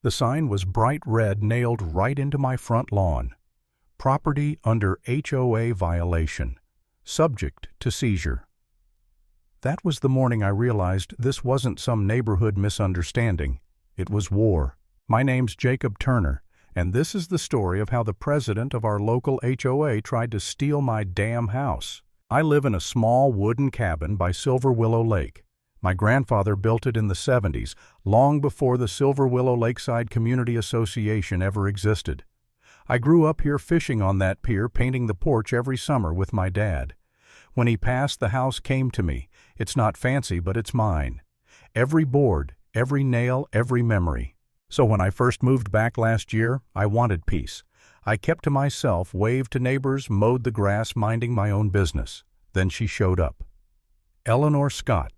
The sign was bright red, nailed right into my front lawn. Property under HOA violation. Subject to seizure. That was the morning I realized this wasn't some neighborhood misunderstanding. It was war. My name's Jacob Turner, and this is the story of how the president of our local HOA tried to steal my damn house. I live in a small wooden cabin by Silver Willow Lake. My grandfather built it in the 70s, long before the Silver Willow Lakeside Community Association ever existed. I grew up here fishing on that pier, painting the porch every summer with my dad. When he passed, the house came to me. It's not fancy, but it's mine. Every board, every nail, every memory. So when I first moved back last year, I wanted peace. I kept to myself, waved to neighbors, mowed the grass, minding my own business. Then she showed up. Eleanor Scott,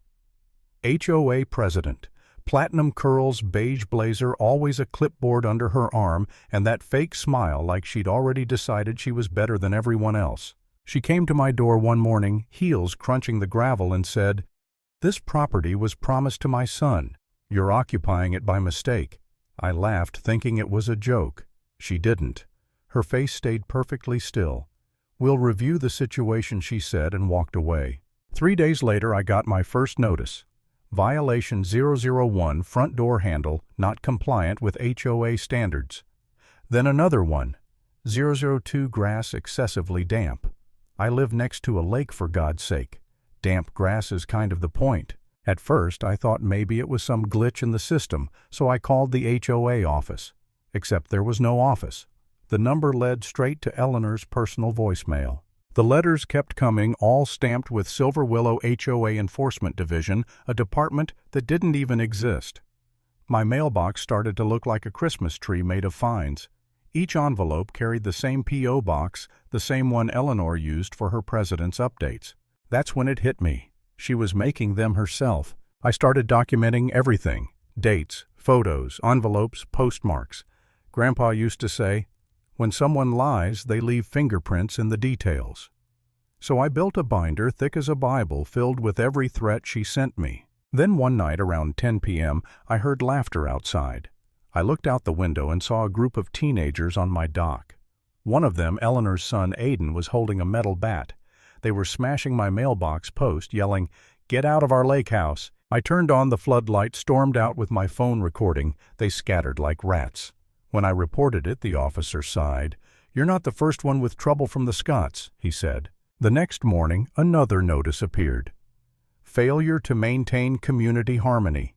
HOA president. Platinum curls, beige blazer, always a clipboard under her arm, and that fake smile like she'd already decided she was better than everyone else. She came to my door one morning, heels crunching the gravel, and said, "This property was promised to my son. You're occupying it by mistake." I laughed, thinking it was a joke. She didn't. Her face stayed perfectly still. "We'll review the situation," she said, and walked away. 3 days later, I got my first notice. Violation 001, front door handle, not compliant with HOA standards. Then another one, 002, grass excessively damp. I live next to a lake, for God's sake. Damp grass is kind of the point. At first, I thought maybe it was some glitch in the system, so I called the HOA office. Except there was no office. The number led straight to Eleanor's personal voicemail. The letters kept coming, all stamped with Silver Willow HOA Enforcement Division, a department that didn't even exist. My mailbox started to look like a Christmas tree made of fines. Each envelope carried the same P.O. box, the same one Eleanor used for her president's updates. That's when it hit me. She was making them herself. I started documenting everything: dates, photos, envelopes, postmarks. Grandpa used to say, "When someone lies, they leave fingerprints in the details." So I built a binder thick as a Bible filled with every threat she sent me. Then one night around 10 p.m., I heard laughter outside. I looked out the window and saw a group of teenagers on my dock. One of them, Eleanor's son Aiden, was holding a metal bat. They were smashing my mailbox post, yelling, "Get out of our lake house." I turned on the floodlight, stormed out with my phone recording. They scattered like rats. When I reported it, the officer sighed. "You're not the first one with trouble from the Scotts," he said. The next morning, another notice appeared. Failure to maintain community harmony.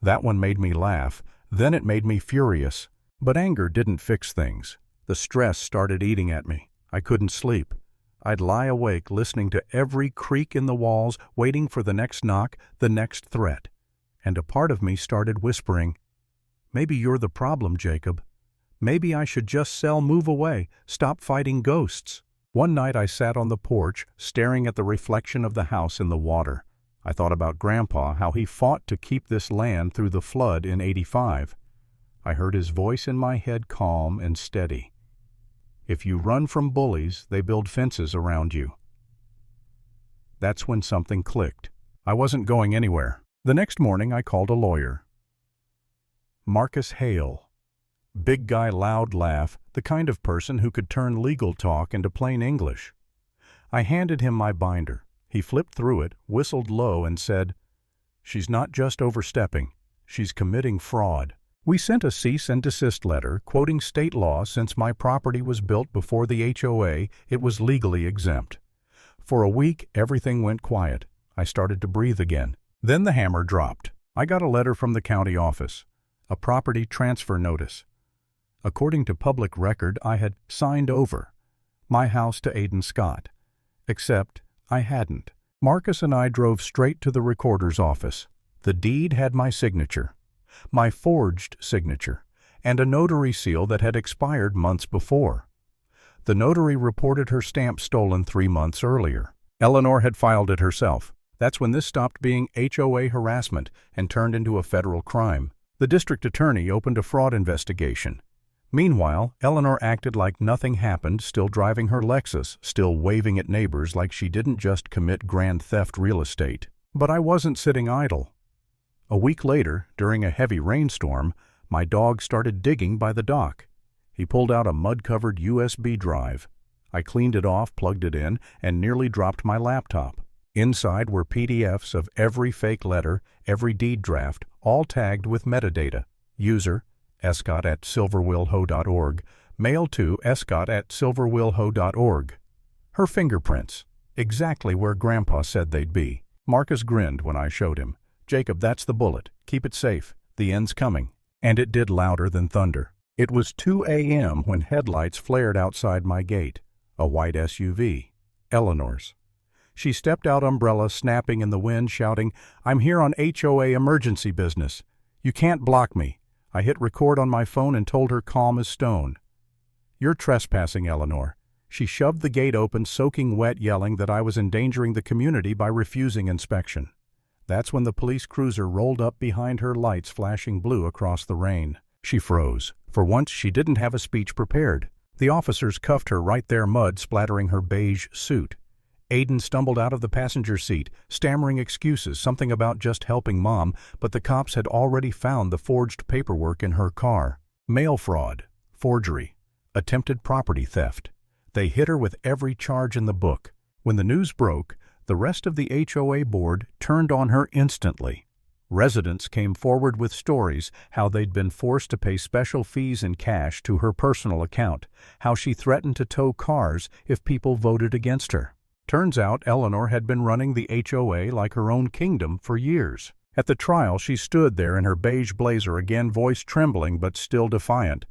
That one made me laugh. Then it made me furious. But anger didn't fix things. The stress started eating at me. I couldn't sleep. I'd lie awake listening to every creak in the walls, waiting for the next knock, the next threat. And a part of me started whispering, "Maybe you're the problem, Jacob. Maybe I should just sell, move away, stop fighting ghosts." One night I sat on the porch, staring at the reflection of the house in the water. I thought about Grandpa, how he fought to keep this land through the flood in '85. I heard his voice in my head, calm and steady. "If you run from bullies, they build fences around you." That's when something clicked. I wasn't going anywhere. The next morning I called a lawyer. Marcus Hale. Big guy, loud laugh, the kind of person who could turn legal talk into plain English. I handed him my binder. He flipped through it, whistled low, and said, "She's not just overstepping, she's committing fraud." We sent a cease and desist letter, quoting state law. Since my property was built before the HOA, it was legally exempt. For a week, everything went quiet. I started to breathe again. Then the hammer dropped. I got a letter from the county office, a property transfer notice. According to public record, I had signed over my house to Aiden Scott. Except I hadn't. Marcus and I drove straight to the recorder's office. The deed had my signature, my forged signature, and a notary seal that had expired months before. The notary reported her stamp stolen 3 months earlier. Eleanor had filed it herself. That's when this stopped being HOA harassment and turned into a federal crime. The district attorney opened a fraud investigation. Meanwhile, Eleanor acted like nothing happened, still driving her Lexus, still waving at neighbors like she didn't just commit grand theft real estate. But I wasn't sitting idle. A week later, during a heavy rainstorm, My dog started digging by the dock. He pulled out a mud-covered USB drive. I cleaned it off, plugged it in, and nearly dropped my laptop. Inside were PDFs of every fake letter, every deed draft, all tagged with metadata. User, escott@silverwillho.org. Mail to escott@silverwillho.org. Her fingerprints, exactly where Grandpa said they'd be. Marcus grinned when I showed him. "Jacob, that's the bullet. Keep it safe. The end's coming." And it did louder than thunder. It was 2 a.m. when headlights flared outside my gate. A white SUV. Eleanor's. She stepped out, umbrella snapping in the wind, shouting, "I'm here on HOA emergency business. You can't block me." I hit record on my phone and told her calm as stone. "You're trespassing, Eleanor." She shoved the gate open, soaking wet, yelling that I was endangering the community by refusing inspection. That's when the police cruiser rolled up behind her, lights flashing blue across the rain. She froze. For once, she didn't have a speech prepared. The officers cuffed her right there, mud splattering her beige suit. Aiden stumbled out of the passenger seat, stammering excuses, something about just helping Mom, but the cops had already found the forged paperwork in her car. Mail fraud, forgery, attempted property theft. They hit her with every charge in the book. When the news broke, the rest of the HOA board turned on her instantly. Residents came forward with stories how they'd been forced to pay special fees in cash to her personal account, how she threatened to tow cars if people voted against her. Turns out Eleanor had been running the HOA like her own kingdom for years. At the trial, she stood there in her beige blazer, again voice trembling but still defiant.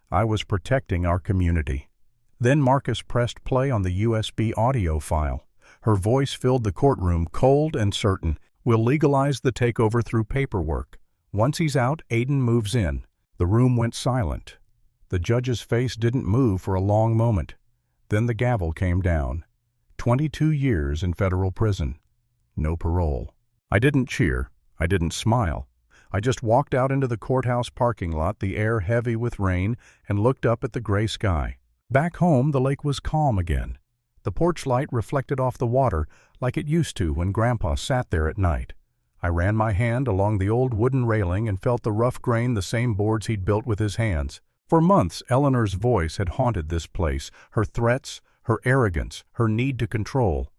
I was protecting our community. Then Marcus pressed play on the USB audio file. Her voice filled the courtroom, cold and certain. "We'll legalize the takeover through paperwork. Once he's out, Aiden moves in." The room went silent. The judge's face didn't move for a long moment. Then the gavel came down. 22 years in federal prison. No parole. I didn't cheer. I didn't smile. I just walked out into the courthouse parking lot, the air heavy with rain, and looked up at the gray sky. Back home, the lake was calm again. The porch light reflected off the water like it used to when Grandpa sat there at night. I ran my hand along the old wooden railing and felt the rough grain, the same boards he'd built with his hands. For months, Eleanor's voice had haunted this place, her threats, her arrogance, her need to control.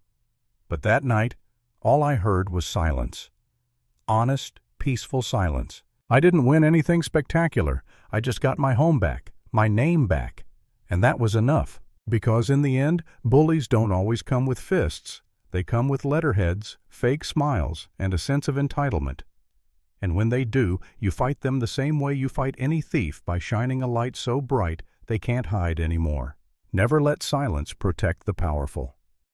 But that night, all I heard was silence. Honest, peaceful silence. I didn't win anything spectacular. I just got my home back, my name back. And that was enough. Because in the end, bullies don't always come with fists. They come with letterheads, fake smiles, and a sense of entitlement. And when they do, you fight them the same way you fight any thief, by shining a light so bright they can't hide anymore. Never let silence protect the powerful.